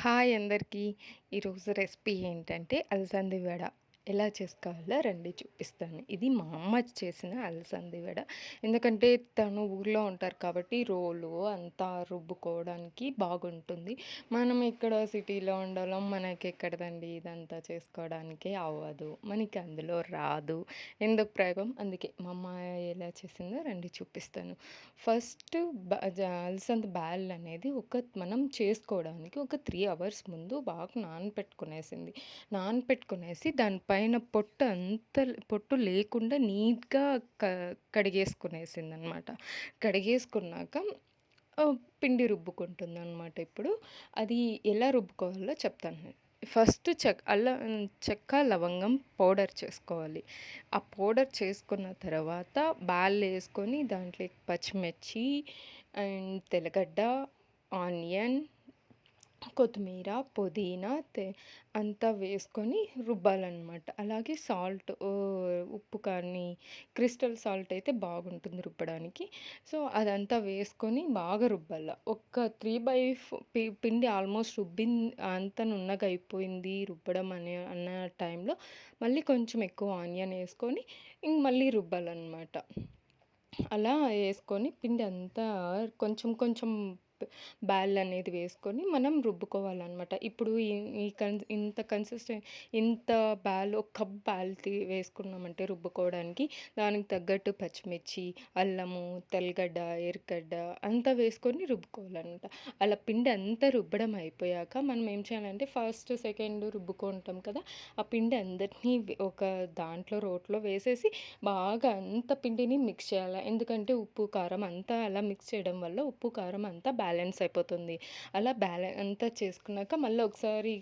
Hi అందరికీ. ఈరోజు recipe ఏంటంటే అలసంది వడ. ఎలా చేసుకోవాలో రండి చూపిస్తాను. ఇది మా అమ్మ చేసిన అలసంది వడ. ఎందుకంటే తను ఊర్లో ఉంటారు కాబట్టి రోలు అంతా రుబ్బుకోవడానికి బాగుంటుంది. మనం ఇక్కడ సిటీలో ఉండడం మనకెక్కడదండి ఇదంతా చేసుకోవడానికే అవ్వదు. మనకి అందులో రాదు. ఎందుకు ప్రయోగం అందుకే మా అమ్మ ఎలా చేసిందో రండి చూపిస్తాను. ఫస్ట్ అలసంద బ్యాల్ అనేది మనం చేసుకోవడానికి ఒక 3 అవర్స్ ముందు బాగా నానపెట్టుకునేసి దానిపైన పొట్టు లేకుండా నీట్‌గా క కడిగేసుకునేసిందనమాట. కడిగేసుకున్నాక పిండి రుబ్బుకుంటుందనమాట ఇప్పుడు. అది ఎలా రుబ్బుకోవాలో చెప్తాను నేను. ఫస్ట్ చెక్క, లవంగం పౌడర్ చేసుకోవాలి. ఆ పౌడర్ చేసుకున్న తర్వాత బ్యాల్లేసుకొని దాంట్లోకి పచ్చిమిర్చి అండ్ తెల్లగడ్డ, ఆనియన్, కొత్తిమీర, పుదీనా అంతా వేసుకొని రుబ్బాలనమాట. అలాగే ఉప్పు కానీ క్రిస్టల్ సాల్ట్ అయితే బాగుంటుంది రుబ్బడానికి. సో, అదంతా వేసుకొని బాగా రుబ్బాల. ఒక 3/4 పిండి ఆల్మోస్ట్ అంతా నున్నగా అయిపోయింది రుబ్బడం అన్న టైంలో మళ్ళీ కొంచెం ఎక్కువ ఆనియన్ వేసుకొని మళ్ళీ రుబ్బాలనమాట. అలా వేసుకొని పిండి అంతా కొంచెం కొంచెం అనేది వేసుకొని మనం రుబ్బుకోవాలనమాట. ఇప్పుడు ఈ ఈ కన్ ఇంత కన్సిస్టెన్ ఇంత ఒక కప్ వేసుకున్నామంటే రుబ్బుకోవడానికి దానికి తగ్గట్టు పచ్చిమిర్చి, అల్లము, తెల్లగడ్డ, ఎర్రగడ్డ అంతా వేసుకొని రుబ్బుకోవాలనమాట. అలా పిండి అంతా రుబ్బడం అయిపోయాక మనం ఏం చేయాలంటే ఫస్ట్, సెకండ్ రుబ్బుకుంటాం కదా! ఆ పిండి అందరినీ ఒక దాంట్లో రోట్లో వేసేసి బాగా అంత పిండిని మిక్స్ చేయాలి. ఎందుకంటే ఉప్పు, కారం అంతా అలా మిక్స్ చేయడం వల్ల ఉప్పు, కారం అంతా బ్యాలెన్స్ అయిపోతుంది. అలా అంతా చేసుకున్నాక మళ్ళీ ఒకసారి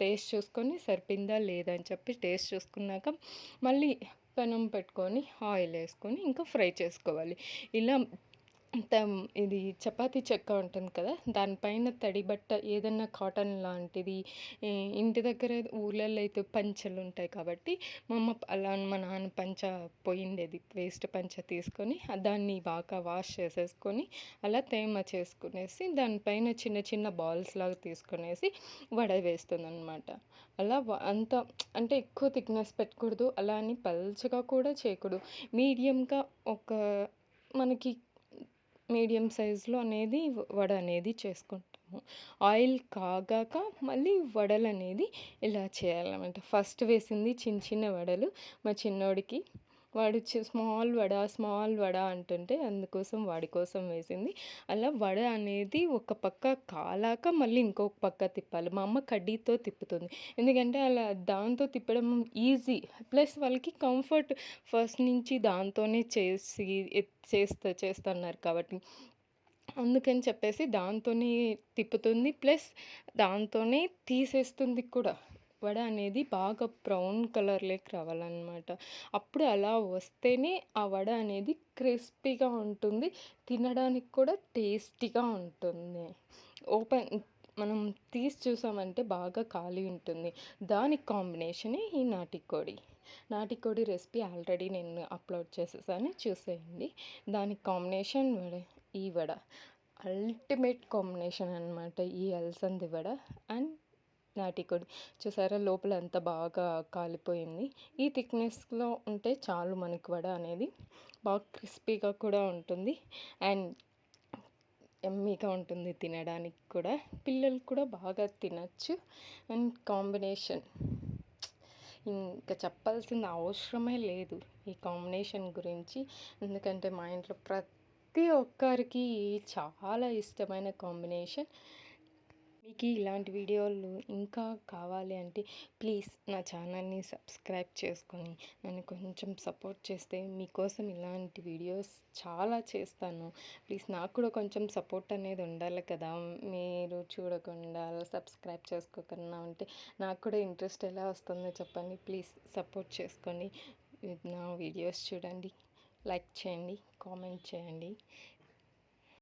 టేస్ట్ చూసుకొని సరిపోయిందా లేదా అని చెప్పి టేస్ట్ చూసుకున్నాక మళ్ళీ పెనం పెట్టుకొని ఆయిల్ వేసుకొని ఇంకా ఫ్రై చేసుకోవాలి. ఇలా ఇది చపాతీ చెక్క ఉంటుంది కదా! దానిపైన తడి బట్ట ఏదన్నా కాటన్ లాంటిది ఇంటి దగ్గర ఊర్లలో అయితే పంచెలు ఉంటాయి కాబట్టి మా నాన్న పంచ పోయిండేది వేస్ట్ పంచ తీసుకొని దాన్ని బాగా వాష్ చేసేసుకొని అలా తేమ చేసుకునేసి దానిపైన చిన్న చిన్న బాల్స్ లాగా తీసుకునేసి వడ వేస్తుందనమాట. అలా అంత అంటే ఎక్కువ థిక్నెస్ పెట్టకూడదు. అలా అని పల్చగా కూడా చేయకూడదు. మీడియంగా మనకి మీడియం సైజులో అనేది వడ అనేది చేసుకుంటాము. ఆయిల్ కాగాక మళ్ళీ వడలనేది ఇలా చేయాలన్నమాట. ఫస్ట్ వేసింది చిన్న చిన్న వడలు మా చిన్నోడికి. వాడు స్మాల్ వడ అంటుంటే అందుకోసం వాడి కోసం వేసింది. అలా వడ అనేది ఒక పక్క కాలాక మళ్ళీ ఇంకొక పక్క తిప్పాలి. మా అమ్మ కడ్డీతో తిప్పుతుంది. ఎందుకంటే అలా దాంతో తిప్పడం ఈజీ. ప్లస్ వాళ్ళకి కంఫర్ట్ ఫస్ట్ నుంచి దాంతోనే చేస్తున్నారు కాబట్టి. అందుకని చెప్పేసి దాంతోనే తిప్పుతుంది. ప్లస్ దాంతోనే తీసేస్తుంది కూడా. వడ అనేది బాగా బ్రౌన్ కలర్‌లోకి రావాలనమాట. అప్పుడు అలా వస్తేనే ఆ వడ అనేది క్రిస్పీగా ఉంటుంది. తినడానికి కూడా టేస్టీగా ఉంటుంది. మనం తీసి చూసామంటే బాగా కాలి ఉంటుంది. దానికి కాంబినేషనే ఈ నాటికోడి. నాటికోడి రెసిపీ ఆల్రెడీ నేను అప్లోడ్ చేసేసాను చూసేయండి. దానికి కాంబినేషన్ ఈ వడ. అల్టిమేట్ కాంబినేషన్ అనమాట ఈ అలసంది వడ అండ్ నాటికోడి. చూసారా లోపల ఎంత బాగా కాలిపోయింది. ఈ థిక్నెస్‌లో ఉంటే చాలు మనకి వడ అనేది. బాగా క్రిస్పీగా కూడా ఉంటుంది అండ్ యమ్మీగా ఉంటుంది తినడానికి కూడా. పిల్లలు కూడా బాగా తినచ్చు. అండ్ కాంబినేషన్ ఇంకా చెప్పాల్సిన అవసరమే లేదు ఈ కాంబినేషన్ గురించి. ఎందుకంటే మా ఇంట్లో ప్రతి ఒక్కరికి చాలా ఇష్టమైన కాంబినేషన్. మీకు ఇలాంటి వీడియోలు ఇంకా కావాలి అంటే ప్లీజ్ నా ఛానల్ని సబ్స్క్రైబ్ చేసుకొని నన్ను కొంచెం సపోర్ట్ చేస్తే మీకోసం ఇలాంటి వీడియోస్ చాలా చేస్తాను. ప్లీజ్ నాకు కూడా కొంచెం సపోర్ట్ అనేది ఉండాలి కదా! మీరు చూడకుండా సబ్స్క్రైబ్ చేసుకోకుండా ఉంటే నాకు కూడా ఇంట్రెస్ట్ ఎలా వస్తుందో చెప్పండి. ప్లీజ్ సపోర్ట్ చేసుకొని నా వీడియోస్ చూడండి, లైక్ చేయండి, కామెంట్ చేయండి.